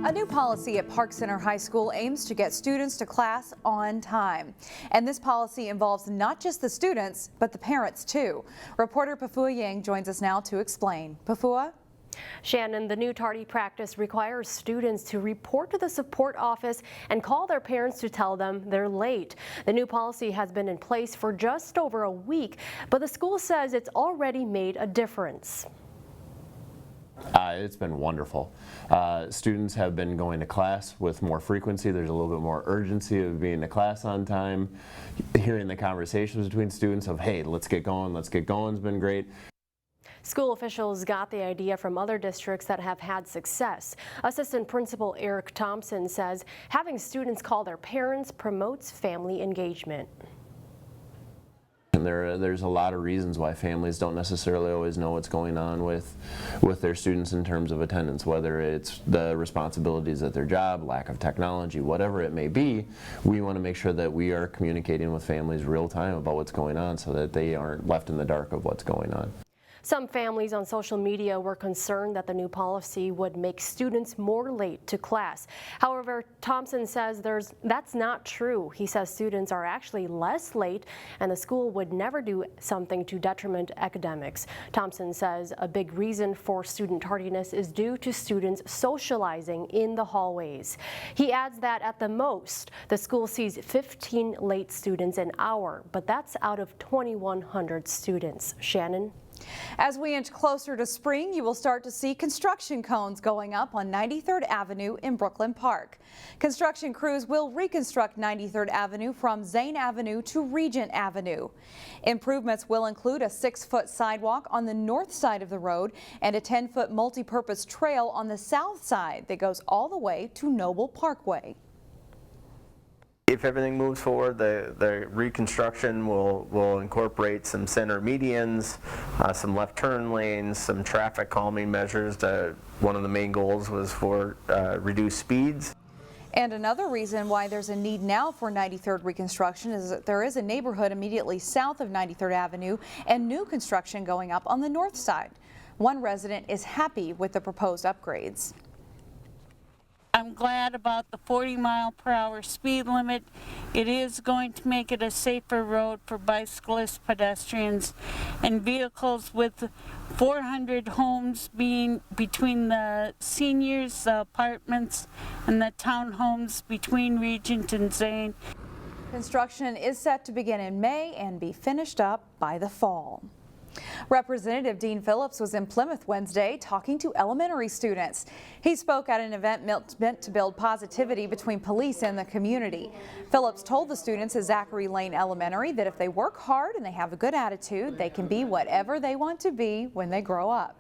A new policy at Park Center High School aims to get students to class on time. And this policy involves not just the students, but the parents too. Reporter Pafua Yang joins us now to explain. Pafua? Shannon, the new tardy practice requires students to report to the support office and call their parents to tell them they're late. The new policy has been in place for just over a week, but the school says it's already made a difference. It's been wonderful. Students have been going to class with more frequency. There's a little bit more urgency of being to class on time. Hearing the conversations between students of, hey, let's get going has been great. School officials got the idea from other districts that have had success. Assistant Principal Eric Thompson says having students call their parents promotes family engagement. And there's a lot of reasons why families don't necessarily always know what's going on with their students in terms of attendance, whether it's the responsibilities at their job, lack of technology, whatever it may be. We want to make sure that we are communicating with families real time about what's going on so that they aren't left in the dark of what's going on. Some families on social media were concerned that the new policy would make students more late to class. However, Thompson says that's not true. He says students are actually less late and the school would never do something to detriment academics. Thompson says a big reason for student tardiness is due to students socializing in the hallways. He adds that at the most, the school sees 15 late students an hour, but that's out of 2,100 students. Shannon? As we inch closer to spring, you will start to see construction cones going up on 93rd Avenue in Brooklyn Park. Construction crews will reconstruct 93rd Avenue from Zane Avenue to Regent Avenue. Improvements will include a 6-foot sidewalk on the north side of the road and a 10-foot multi-purpose trail on the south side that goes all the way to Noble Parkway. If everything moves forward, the reconstruction will incorporate some center medians, some left turn lanes, some traffic calming measures. One of the main goals was for reduced speeds. And another reason why there's a need now for 93rd reconstruction is that there is a neighborhood immediately south of 93rd Avenue and new construction going up on the north side. One resident is happy with the proposed upgrades. I'm glad about the 40-mile-per-hour speed limit. It is going to make it a safer road for bicyclists, pedestrians, and vehicles, with 400 homes being between the seniors, the apartments, and the townhomes between Regent and Zane. Construction is set to begin in May and be finished up by the fall. Representative Dean Phillips was in Plymouth Wednesday talking to elementary students. He spoke at an event meant to build positivity between police and the community. Phillips told the students at Zachary Lane Elementary that if they work hard and they have a good attitude, they can be whatever they want to be when they grow up.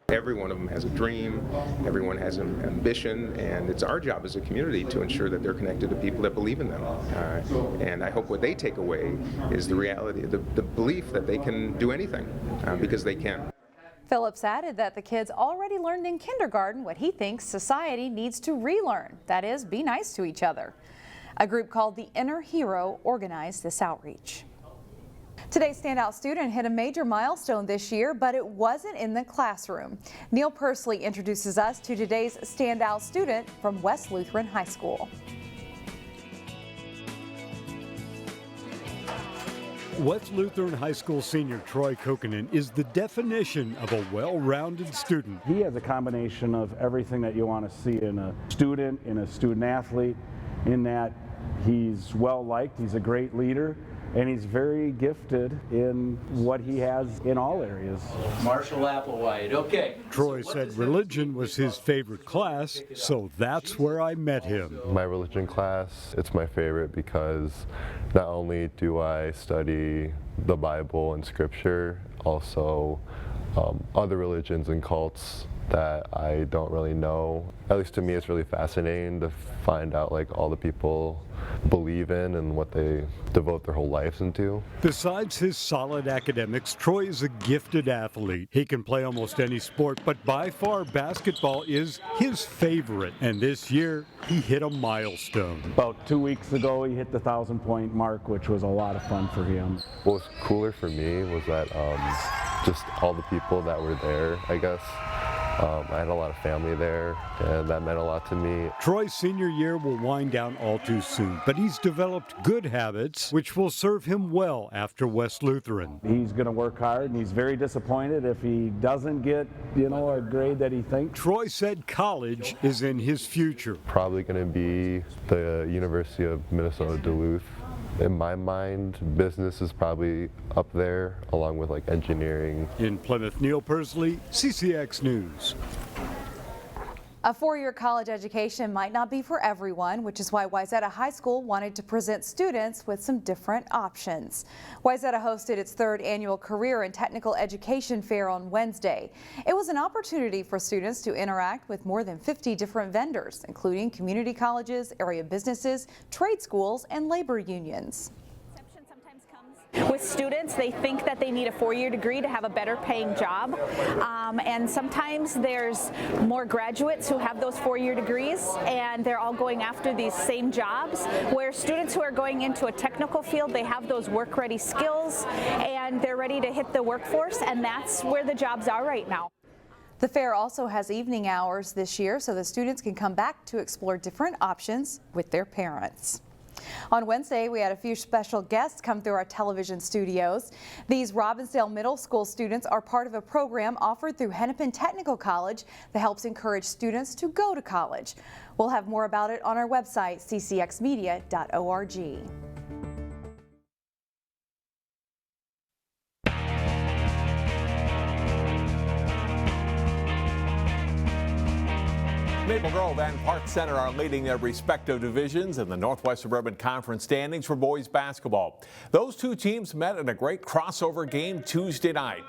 Every one of them has a dream, everyone has an ambition, and it's our job as a community to ensure that they're connected to people that believe in them. And I hope what they take away is the reality, the belief that they can do anything, because they can. Phillips added that the kids already learned in kindergarten what he thinks society needs to relearn, that is, be nice to each other. A group called the Inner Hero organized this outreach. Today's Standout Student hit a major milestone this year, but it wasn't in the classroom. Neil Pursley introduces us to today's Standout Student from West Lutheran High School. West Lutheran High School senior Troy Kokkinen is the definition of a well-rounded student. He has a combination of everything that you want to see in a student athlete, in that he's well-liked, he's a great leader, and he's very gifted in what he has in all areas. Marshall Applewhite, okay. Troy said religion was his favorite class, so that's where I met him. My religion class, it's my favorite because not only do I study the Bible and scripture, also other religions and cults that I don't really know. At least to me, it's really fascinating to find out like all the people believe in and what they devote their whole lives into. Besides his solid academics, Troy is a gifted athlete. He can play almost any sport, but by far basketball is his favorite. And this year, he hit a milestone. About 2 weeks ago, he hit the 1,000-point mark, which was a lot of fun for him. What was cooler for me was that just all the people that were there, I guess. I had a lot of family there, and that meant a lot to me. Troy's senior year will wind down all too soon, but he's developed good habits which will serve him well after West Lutheran. He's going to work hard, and he's very disappointed if he doesn't get, a grade that he thinks. Troy said college is in his future. Probably going to be the University of Minnesota Duluth. In my mind, business is probably up there, along with like engineering. In Plymouth, Neil Persley, CCX News. A four-year college education might not be for everyone, which is why Wayzata High School wanted to present students with some different options. Wayzata hosted its third annual Career and Technical Education Fair on Wednesday. It was an opportunity for students to interact with more than 50 different vendors, including community colleges, area businesses, trade schools, and labor unions. With students, they think that they need a four-year degree to have a better paying job, and sometimes there's more graduates who have those four-year degrees and they're all going after these same jobs, where students who are going into a technical field, they have those work-ready skills and they're ready to hit the workforce, and that's where the jobs are right now. The fair also has evening hours this year, so the students can come back to explore different options with their parents. On Wednesday, we had a few special guests come through our television studios. These Robbinsdale Middle School students are part of a program offered through Hennepin Technical College that helps encourage students to go to college. We'll have more about it on our website, ccxmedia.org. Maple Grove and Park Center are leading their respective divisions in the Northwest Suburban Conference standings for boys basketball. Those two teams met in a great crossover game Tuesday night.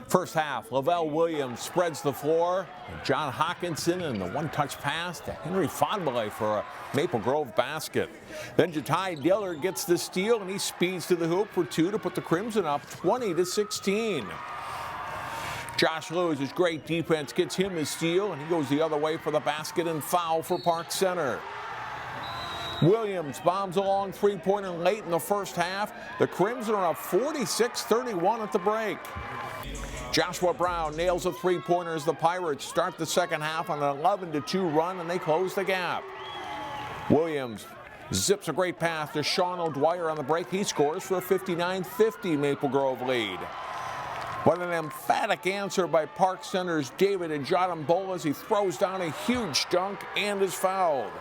First half, Lavelle Williams spreads the floor, and John Hopkinson and the one-touch pass to Henry Fonbele for a Maple Grove basket. Then Jatai Diller gets the steal, and he speeds to the hoop for two to put the Crimson up 20-16. Josh Lewis's great defense gets him the steal, and he goes the other way for the basket and foul for Park Center. Williams bombs a long three-pointer late in the first half. The Crimson are up 46-31 at the break. Joshua Brown nails a three-pointer as the Pirates start the second half on an 11-2 run, and they close the gap. Williams zips a great pass to Sean O'Dwyer on the break. He scores for a 59-50 Maple Grove lead. What an emphatic answer by Park Center's David Ajadambola as he throws down a huge dunk and is fouled.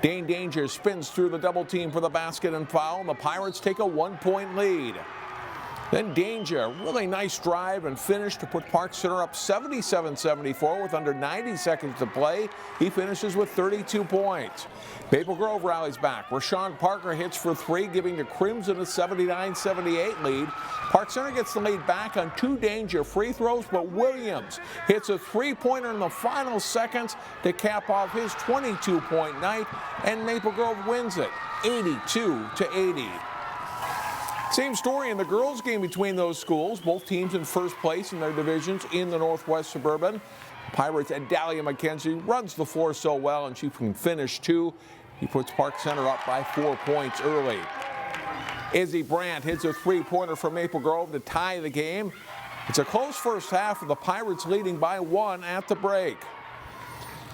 Dane Danger spins through the double team for the basket and foul, and the Pirates take a 1-point lead. Then Danger, really nice drive and finish to put Park Center up 77-74 with under 90 seconds to play. He finishes with 32 points. Maple Grove rallies back. Rashawn Parker hits for three, giving the Crimson a 79-78 lead. Park Center gets the lead back on two Danger free throws, but Williams hits a three-pointer in the final seconds to cap off his 22-point night, and Maple Grove wins it 82-80. Same story in the girls' game between those schools. Both teams in first place in their divisions in the Northwest Suburban. Pirates and Dahlia McKenzie runs the floor so well, and she can finish too. He puts Park Center up by 4 points early. Izzy Brandt hits a three-pointer for Maple Grove to tie the game. It's a close first half with the Pirates leading by 1 at the break.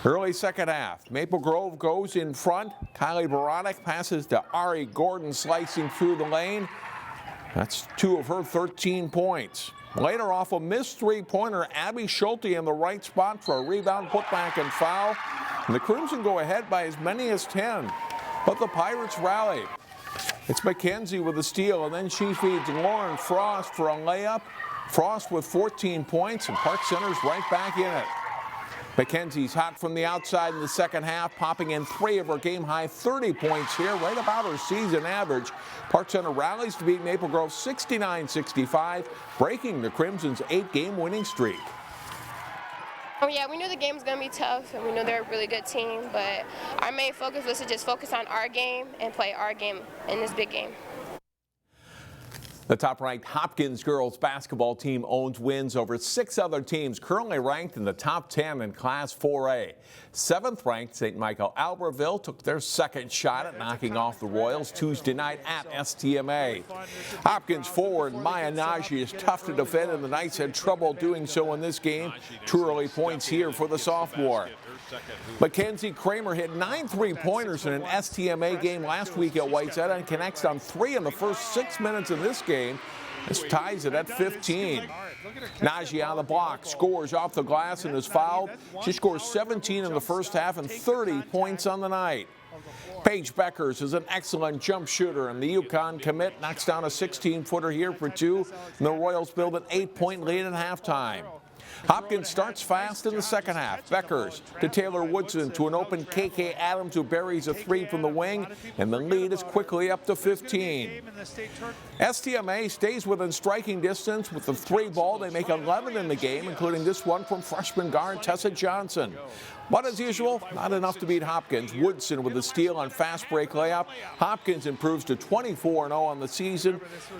Early second half, Maple Grove goes in front. Kylie Baranek passes to Ari Gordon, slicing through the lane. That's 2 of her 13 points. Later, off a missed three-pointer, Abby Schulte in the right spot for a rebound, putback, and foul. And the Crimson go ahead by as many as 10. But the Pirates rally. It's McKenzie with a steal, and then she feeds Lauren Frost for a layup. Frost with 14 points, and Park Center's right back in it. McKenzie's hot from the outside in the second half, popping in 3 of her game-high 30 points here, right about her season average. Park Center rallies to beat Maple Grove 69-65, breaking the Crimson's 8-game winning streak. Yeah, we knew the game was going to be tough, and we knew they're a really good team, but our main focus was to just focus on our game and play our game in this big game. The top-ranked Hopkins girls basketball team owns wins over 6 other teams currently ranked in the top 10 in Class 4A. 7th-ranked St. Michael-Albertville took their second shot at knocking off the Royals Tuesday night at STMA. Hopkins forward Maya Najee is tough to defend, and the Knights had trouble doing so in this game. 2 early points here for the sophomore. Mackenzie Kramer hit 9 3-pointers in an STMA game last week at Wayzata and connects on 3 in the first 6 minutes of this game. This ties it at 15. Najee on the block, scores off the glass and is fouled. She scores 17 in the first half and 30 points on the night. Paige Beckers is an excellent jump shooter, and the UConn commit knocks down a 16-footer here for 2, and the Royals build an 8-point lead at halftime. Hopkins starts fast in the second half. Beckers to Taylor Woodson to an open KK Adams, who buries a 3 from the wing, and the lead is quickly up to 15. STMA stays within striking distance with the 3 ball. They make 11 in the game, including this one from freshman guard Tessa Johnson. But as usual, not enough to beat Hopkins. Woodson with a steal on fast break layup. Hopkins improves to 24-0 on the season.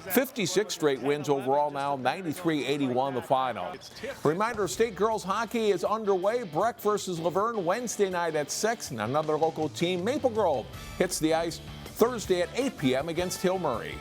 56 straight wins overall now, 93-81 the final. Reminder, state girls hockey is underway. Breck versus Laverne Wednesday night at 6. And another local team, Maple Grove, hits the ice Thursday at 8 p.m. against Hill Murray.